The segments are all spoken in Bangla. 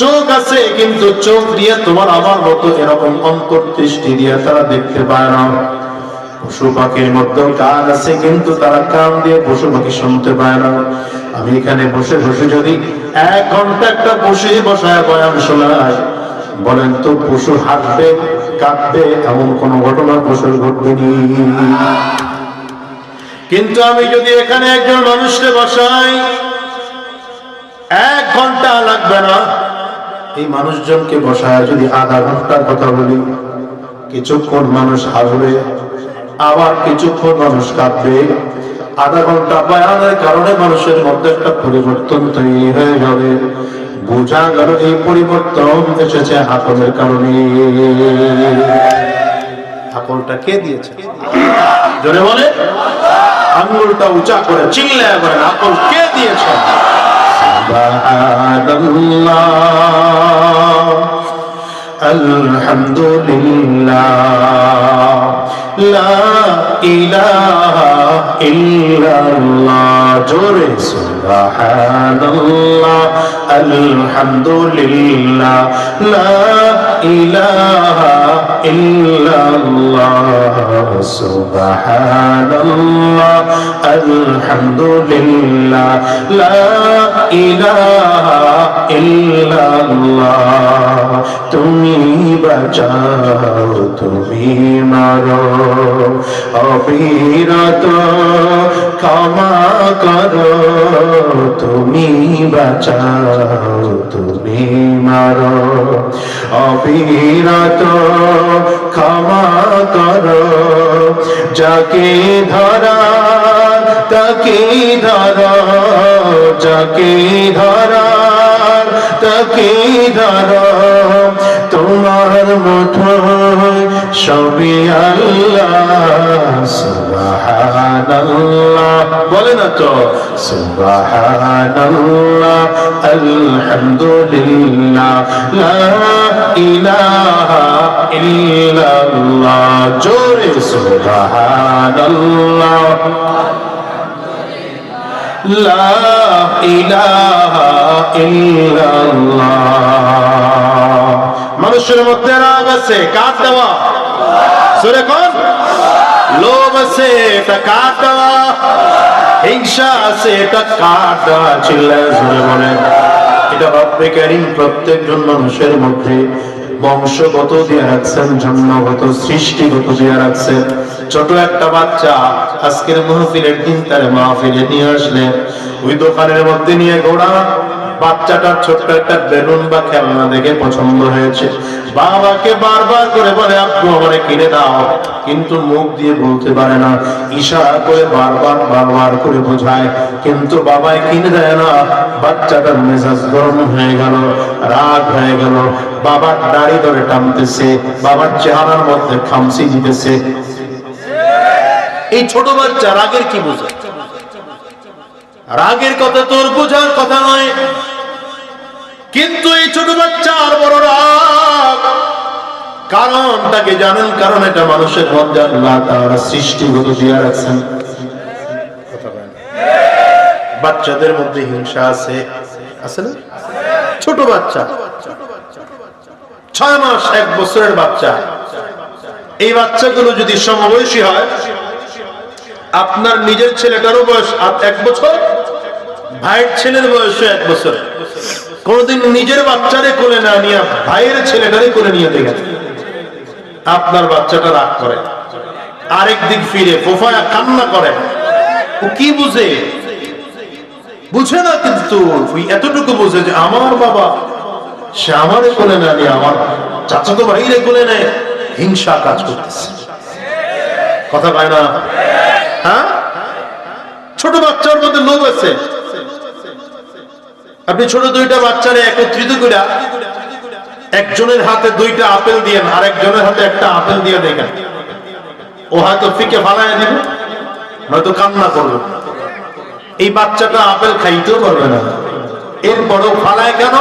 চোখ আছে কিন্তু চোখ দিয়ে তোমার আমার মতো এরকম অন্তর্দৃষ্টি দিয়ে তারা দেখতে পায় না। পশু পাখির মধ্যে কান আছে কিন্তু তারা কান দিয়ে পশু পাখি শুনতে পায় না। আমি এখানে বসে বসে যদি 1 ঘন্টা একটা বসে বসায় বয়ান শোনায়, বলেন তো পশু হাঁটবে কাঁদবে এমন কোন ঘটনা পশুর ঘটবে নি? কিন্তু আমি যদি এখানে একজন মানুষকে বসাই, 1 ঘন্টা লাগবে না। এই মানুষজনকে বসায় যদি আধা ঘন্টার কথা বলি, কিছুক্ষণ মানুষ হাসবে, আবার কিছুক্ষণ মানুষ কাঁদবে। আধা ঘন্টা বয়ানের কারণে মানুষের মধ্যে একটা পরিবর্তন তৈরি হয়ে যাবে। বোঝা গেল এই পরিবর্তন এসেছে আকলের কারণে। আকলটা কে দিয়েছে? জোরে বলে, আঙ্গুলটা উঁচা করে চিল্লায় বলেন, আকল কে দিয়েছে? সুবহানাল্লাহ, আলহামদুলিল্লাহ, লা ইলাহা ইল্লাল্লাহ। জোরে সুবহানাল্লাহ, আলহামদুলিল্লাহ, লা ইলাহা ইল্লাল্লাহ, সুবহানাল্লাহ, আলহামদুলিল্লাহ, লা ইলাহা ইল্লাল্লাহ। তুমি বাঁচাও, তুমি মারো, অবিরত ক্ষমা করো। তুমি বাঁচাও, তুমি মারো, অবিরত ক্ষমা করো। যাকে ধরা তাকে ধরো, যাকে ধরা তাকে ধরো। তোমার মুঠোয় সবই আল্লাহ। সুবহানাল্লাহ, বলে না তো? সুবহানাল্লাহ, আলহামদুলিল্লাহ, লা ইলাহা ইল্লাল্লাহ। জোরে সুবহানাল্লাহ, লা ইলাহা ইল্লাল্লাহ। মানুষের মধ্যে রাগ আছে, কার দেওয়া? জোরে কোন? লোভ আছে, এটা কার দেওয়া? হিংসা আছে, এটা কার দেওয়া? চিল্লায় জোরে বলেন। এটা রব্বে কারীম প্রত্যেকজন মানুষের মধ্যে বংশগত দিয়ে রাখছেন, জন্মগত সৃষ্টিগত দিয়ে রাখছেন। ছোট একটা বাচ্চা আজকের মাহফিলের দিন তার মাহফিলে নিয়ে আসলে ওই দোকানের মধ্যে নিয়ে ঘোড়া, বাচ্চাটার ছোট্ট একটা বেলুন বা খেলনা দেখে পছন্দ হয়েছে, বাবাকে বারবার করে বলে আব্বু আমারে কিনে দাও, কিন্তু মুখ দিয়ে বলতে পারে না, ইশারা করে বারবার করে বোঝায়, কিন্তু বাবাই কিনে দেয় না। বাচ্চাটার মেজাজ গরম হয়ে গেল, রাগ হয়ে গেল, বাবার দাড়ি ধরে টানতেছে, বাবার চেহারার মধ্যে খামচি দিতেছে। এই ছোট বাচ্চা রাগের কি বোঝে? রাগের কথা তোর বোঝার কথা নয়, কিন্তু এই ছোট বাচ্চা আর বড় রাগ। কারণটাকে জানেন? কারণ এটা মানুষের মধ্যে আল্লাহ তাআলা সৃষ্টিগত দিয়ে রাখছেন। বাচ্চাদের মধ্যে হিংসা আছে, আছে না? ছোট বাচ্চা 6 মাস 1 বছরের বাচ্চা, এই বাচ্চাগুলো যদি সমবয়সী হয়, আপনার নিজের ছেলেটারও বয়স 1 বছর, ভাইয়ের ছেলের বয়স 1 বছর, কোনদিন নিজের বাচ্চারে কোলে না নিয়ে ভাইয়ের ছেলেটারে কোলে নিয়ে দেখেন, আপনার বাচ্চাটা রাগ করে, আরেক দিক ফিরে ফোফায়া কান্না করে। ও কি বুঝে? বুঝে না, কিন্তু এতটুকু বুঝে যে আমার বাবা সে আমারে কোলে না নিয়ে আমার চাচাতো ভাইরে কোলে নেয়, হিংসা কাজ করতেছে। কথা পায় না? হ্যাঁ, ছোট বাচ্চার মধ্যে লোভ আছে। আপনি ছোট 2টা বাচ্চারে একত্রিত করে একজনের হাতে 2টা আপেল দিয়ে আর একজনের হাতে একটা আপেল দিয়ে দেখেন, ও হয়তো ফিকে ফালায় দিবে, নয়তো কান্না করবে। এই বাচ্চাটা আপেল খাইতেও পারবে না, এরপরও ফালায় কেন?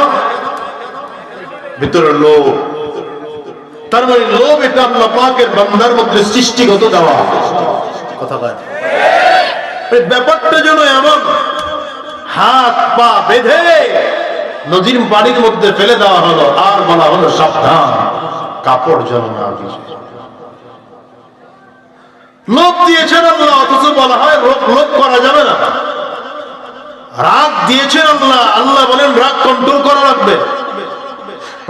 ভিতরে লোভ। তার মানে লোভ এটা আল্লাহ পাকের বান্দার মধ্যে সৃষ্টিগত দেওয়া। কথা বলেন, ব্যাপারটা যেন এমন হাত পা বেঁধে নদীর পানির মধ্যে ফেলে দেওয়া হলো, আর বলা হলো সাবধান, কাপড় যেন না ভিজে। লোভ দিয়েছেন আল্লাহ, অথচ বলা হয় লোভ করা যাবে না। রাগ দিয়েছেন আল্লাহ, আল্লাহ বলেন রাগ কন্ট্রোল করা লাগবে।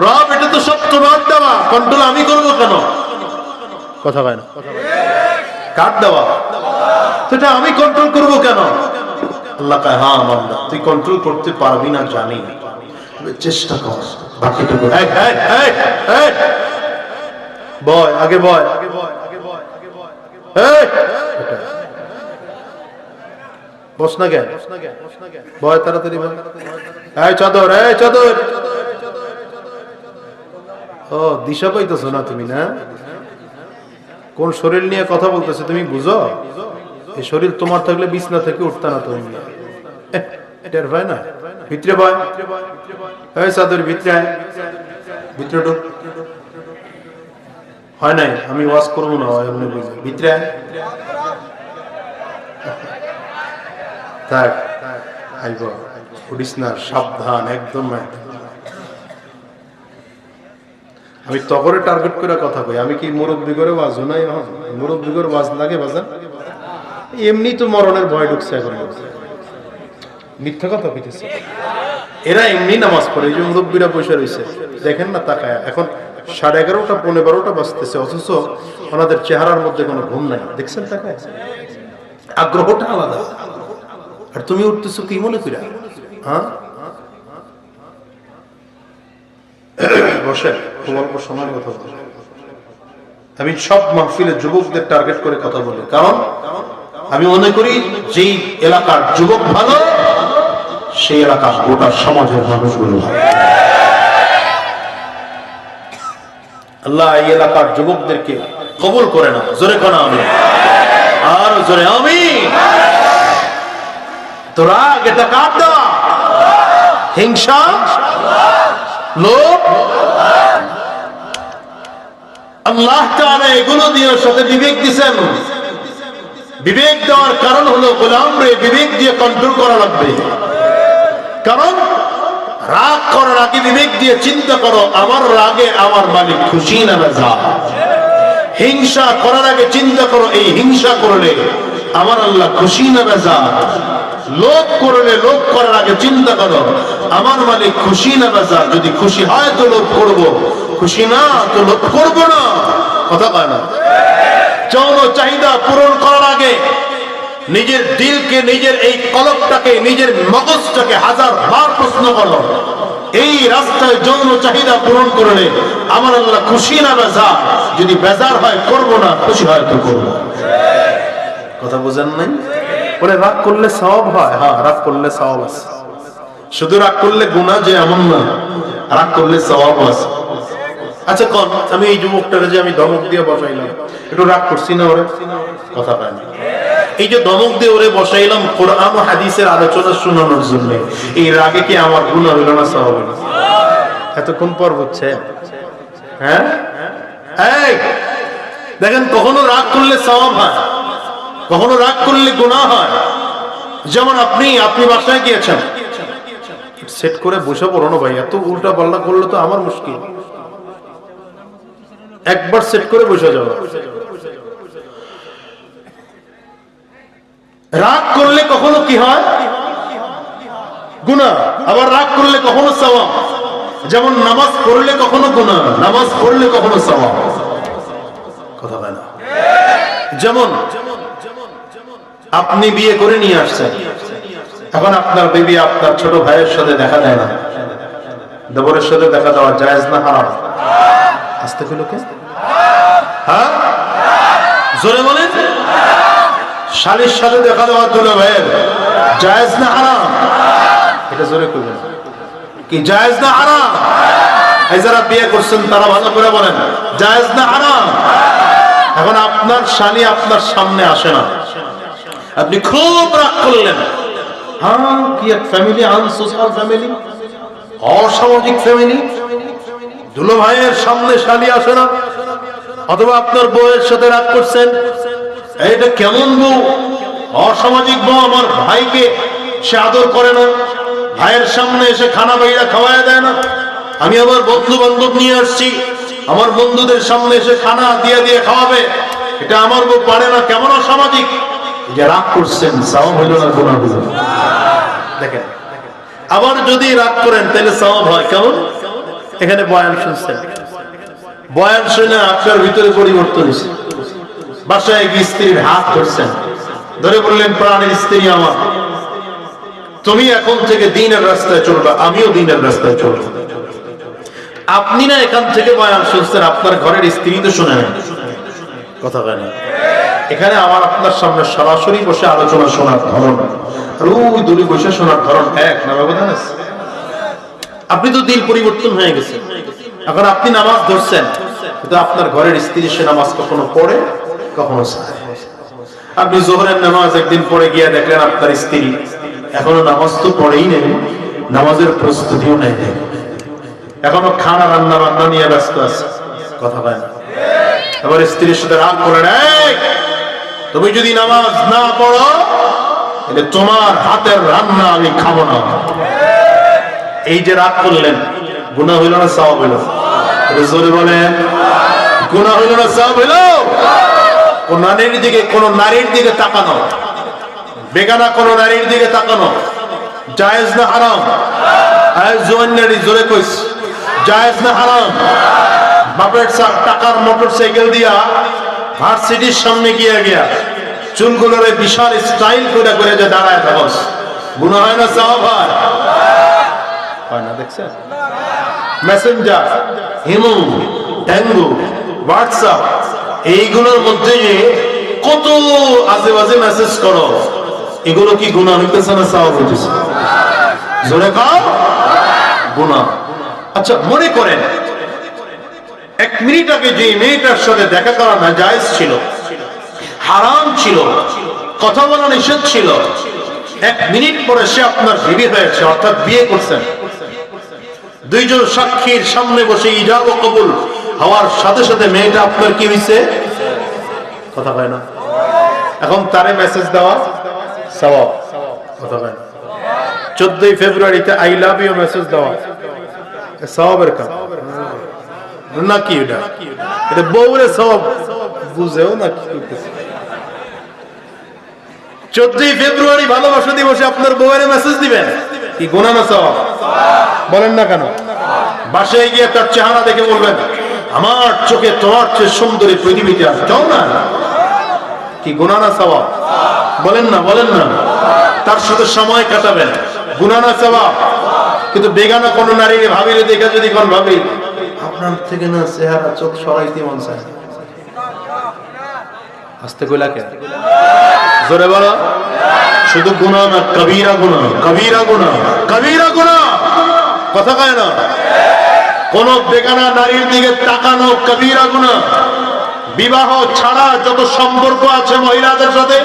রব, এটা তো সব তোমার দেওয়া, কন্ট্রোল আমি করবো কেন? কথা হয় না, কার দেওয়া, সেটা আমি কন্ট্রোল করবো কেন? আল্লাহ কয়, হ্যাঁ বান্দা, তুই কন্ট্রোল করতে পারবি না জানি, চেষ্টা কর, বাকিটুকু বয়, আগে বয়, বস না কেন, বয় তাড়াতাড়ি বয়। চাদর, চাদর। ও দিশা পাইতেছো না তুমি? না, কোন শরীর নিয়ে কথা বলতেছে তুমি বুঝো? এই শরীর তোমার থাকলে বিছনা থেকে উঠতা না তুমি। টের পায় না? ভিতরে বয়, চাদর ভিতরে আয়, ভিতরে ঢুক। হয় নাই, আমি ওয়াজ করবো না, এমনি বুঝে ভিতরে আয়। থাক, আইব, উঠিস না, সাবধান, একদম। আমি তগরে টার্গেট করে কথা কই, আমি কি মুরব্বি করে বাজু নাই? মুরব্বি করে বাজ লাগে বাজান? এমনি তো মরণের ভয় ঢুকছে এখন, মিথ্যা কথা কইতেছে। এরা এমনি নামাজ পড়ে, এই যে মুরব্বিরা বসে রয়েছে দেখেন না তাকায়, এখন 11:30 পৌনে 12টা বাজতেছে, অথচ ওনাদের চেহারার মধ্যে কোনো ঘুম নাই, দেখছেন তাকায়? আগ্রহটা আলাদা। আর তুমি উঠতেছো কি মনে কইরা? হ্যাঁ, বসে অল্প সময়ের কথা বলি। আমি সব মাহফিলে যুবকদের টার্গেট করে কথা বলি, কারণ আমি মনে করি যেই এলাকার যুবক ভালো, সেই এলাকার গোটা সমাজের মানুষগুলো ভালো। আল্লাহ এই এলাকার যুবকদেরকে কবুল করে না। জোরে কোন আমি, আর জোরে আমি। তো রাগ, এটা কার দেওয়া? হিংসা, লোভ, আল্লাহ তাআলা এগুলো দিয়ে সাথে বিবেক দিয়েছেন। বিবেক দেওয়ার কারণ হলো গোলামরে বিবেক দিয়ে কন্ট্রোল করা লাগবে। কারণ রাগ করার আগে বিবেক দিয়ে চিন্তা করো, আমার রাগে আমার মালিক খুশি না বেজার। হিংসা করার আগে চিন্তা করো, এই হিংসা করলে আমার আল্লাহ খুশি না বেজার। লোভ করলে লোভ করার আগে চিন্তা করো, আমার মালিক খুশি না বেজার। যদি খুশি হয় তো লোভ করবো, খুশি না তো লোভ করবো না। কথা কয় না? যৌন চাহিদা পূরণ করার আগে নিজের দিলকে, নিজের এই কলবটাকে, নিজের মগজটাকে 1000বার প্রশ্ন করো, এই রাস্তায় যৌন চাহিদা পূরণ করলে আমার আল্লাহ খুশি না বেজার? যদি বেজার হয় করবো না, খুশি হয় তো করবো। কথা বোঝেন নাই? ওরে রাগ করলে সওয়াব হয়? হ্যাঁ, রাগ করলে সওয়াব আছে। শুধু রাগ করলে গুনাহ যে এমন না, রাগ করলে সওয়াব আছে। আচ্ছা কোন, আমি এই যুবকটাকে যে আমি ধমক দিয়ে বসাইলাম, একটু রাগ করছি না ওরে? কথা পায় না। এই যে ধমক দিয়ে ওরে বসাইলাম কোরআন ও হাদিসের আলোচনা শোনানোর জন্য, এই রাগে কি আমার গুনাহ হইল না সওয়াব হইল? এতক্ষণ পর বুঝছে? হ্যাঁ, এই দেখেন, কখনো রাগ করলে সওয়াব হয়, কখনো রাগ করলে গুনাহ হয়। যেমন আপনি বাসায় গিয়েছেন, সেট করে বসে পড়ো না ভাই, এত উল্টা পাল্টা করলে তো আমার মুশকিল। একবার সেট করে বসে যাও। রাগ করলে কখনো কি হয়? গুনাহ। আবার রাগ করলে কখনো সওয়াব। যেমন নামাজ পড়লে কখনো গুনাহ, নামাজ পড়লে কখনো সওয়াব। কথা বলে না? যেমন আপনি বিয়ে করে নিয়ে আসছেন, এখন আপনার বিবি আপনার ছোট ভাইয়ের সাথে দেখা দেয় না, দেবরের সাথে দেখা দেওয়া জায়েজ না হারাম? আসতে কি লোকে? হ্যাঁ, জোরে বলেন। শালীর সাথে দেখা দেওয়া দুলা ভাইয়ের জায়েজ না হারাম? এটা জোরে কইবেন। কি জায়েজ না হারাম? এই যারা বিয়ে করছেন তারা ভালো করে বলেন, জায়েজ না হারাম? এখন আপনার শালী আপনার সামনে আসে না, আপনি খুব রাগ করলেন। হ্যাঁ, কি এক ফ্যামিলি, আনসোশাল ফ্যামিলি, অসামাজিক ফ্যামিলি। দুলা ভাইয়ের সামনে শালী আসে না। অথবা আপনার বউয়ের সাথে রাগ করছেন, এটা কেমন বউ, অসামাজিক বউ, আমার ভাইকে সে আদর করে না, ভাইয়ের সামনে এসে খানা বাইরা খাওয়ায় দেয় না। আমি আবার বন্ধু বান্ধব নিয়ে আসছি, আমার বন্ধুদের সামনে এসে খানা দিয়ে দিয়ে খাওয়াবে, এটা আমার বউ পারে না, কেমন অসামাজিক। যে রাগ করছেন, সওয়াব হইল না গুনাহ হইল? দেখেন, আবার যদি রাগ করেন তাহলে সওয়াব হয় কেমন? এখানে বয়ান শুনছেন, বয়ান শুনে আপনার ভিতরে পরিবর্তন হয়েছে। বাসায় গিয়ে স্ত্রীর হাত ধরছেন, ধরে বললেন, প্রাণের স্ত্রী আমার, তুমি এখন থেকে দ্বীনের রাস্তায় চলবে, আমিও দ্বীনের রাস্তায় চলবো। আপনি না এখান থেকে বয়ান শুনছেন, আপনার ঘরের স্ত্রী তো শুনে নেন কথা বলেন। এখানে আমার আপনার সামনে সরাসরি বসে আলোচনা শোনার ধরন আর ওই দূরে বসে শোনার ধরন এক না, ব্যবধান আছে। আপনি তো দিল পরিবর্তন হয়ে গেছে, এখন আপনি নামাজ ধরছেন, কিন্তু আপনার ঘরের স্ত্রী সে নামাজ কখনো পড়ে কখনো ছাড়ে। আপনি জোহরের নামাজ একদিন পড়ে গিয়ে দেখলেন আপনার স্ত্রী এখনো নামাজ তো পড়েই নেই, নামাজের প্রস্তুতিও নেই, এখনো খানা রান্না বান্না নিয়ে ব্যস্ত আছে কথা বলেন। এবার স্ত্রীর সাথে রাগ করেন, তুমি যদি নামাজ না পড়ো তাহলে তোমার হাতের রান্না আমি খাবো না। এই যে রাগ করলেন, গুনাহ হইল না সওয়াব হইল? জোরে বলেন, গুনাহ হইল না সওয়াব হইল? কোন নারীর দিকে তাকানো, বেগানা কোন নারীর দিকে তাকানো জায়েজ না হারাম? জোরে কইস, জায়েজ না হারাম? বাপের টাকার মোটরসাইকেল দিয়া ভার্সিটির সামনে গিয়া চুলগুলোরে বিশাল স্টাইল করে করে যে দাঁড়ায় থাকস, গুনাহ হয় না সওয়াব হয় না? দেখছেন মেসেঞ্জার, হিমু, ট্যাঙ্গু, হোয়াটসঅ্যাপ, এইগুলোর মধ্যে যে কত আজে বাজে মেসেজ করো, এগুলো কি গুনাহ হইতেছে না সওয়াব হইতেছে? জোরে কও, গুনাহ। আচ্ছা মনে করেন 1 মিনিট আগে যে মেয়েটার সাথে দেখা করা নাজায়েজ ছিল, হারাম ছিল, কথা বলা নিষেধ ছিল, 1 মিনিট পরে সে আপনার বিবি হয়েছে, অর্থাৎ বিয়ে করছেন। দুইজন সাক্ষীর সামনে বসে ইজাব ও কবুল হওয়ার সাথে সাথে মেয়েটা আপনার কি হইছে? কথা কয় না। এখন তারে মেসেজ দেওয়া সওয়াব, কথা কয় না। 14 ফেব্রুয়ারিতে আই লাভ ইউ মেসেজ দেওয়া সওয়াবের কাজ নাকি? এটা বউরে সওয়াব বুঝেও না কি করতেছে। 14 ফেব্রুয়ারি ভালোবাসা দিবসে আপনার বউয়ের মেসেজ দিবেন, কি গুনাহ না সওয়াব? বলেন না কেন? বাসায় গিয়ে তার চেহারা দেখে বলবেন, আমার চোখে তোমার চেয়ে সুন্দরী পৃথিবীতে আর কেউ না, কি গুনাহ না সওয়াব? বলেন না, বলেন না। তার সাথে সময় কাটাবেন, গুনাহ না সওয়াব? কিন্তু বেগানা কোন নারী ভাবিরে দেখে যদি কোন ভাবি আপনার থেকে না চেহারা চোখ সরাইতে মন চায়, আস্তে কইলা কেন? জোরে বলো, শুধু গুনাহ না, কবিরা গুনাহ, কবিরা গুনাহ, কবিরা গুনাহ, কথা কয় না? কোন বেগানা নারীর দিকে তাকানো কবিরা গুনাহ। বিবাহ ছাড়া যত সম্পর্ক আছে মহিলাদের সাথে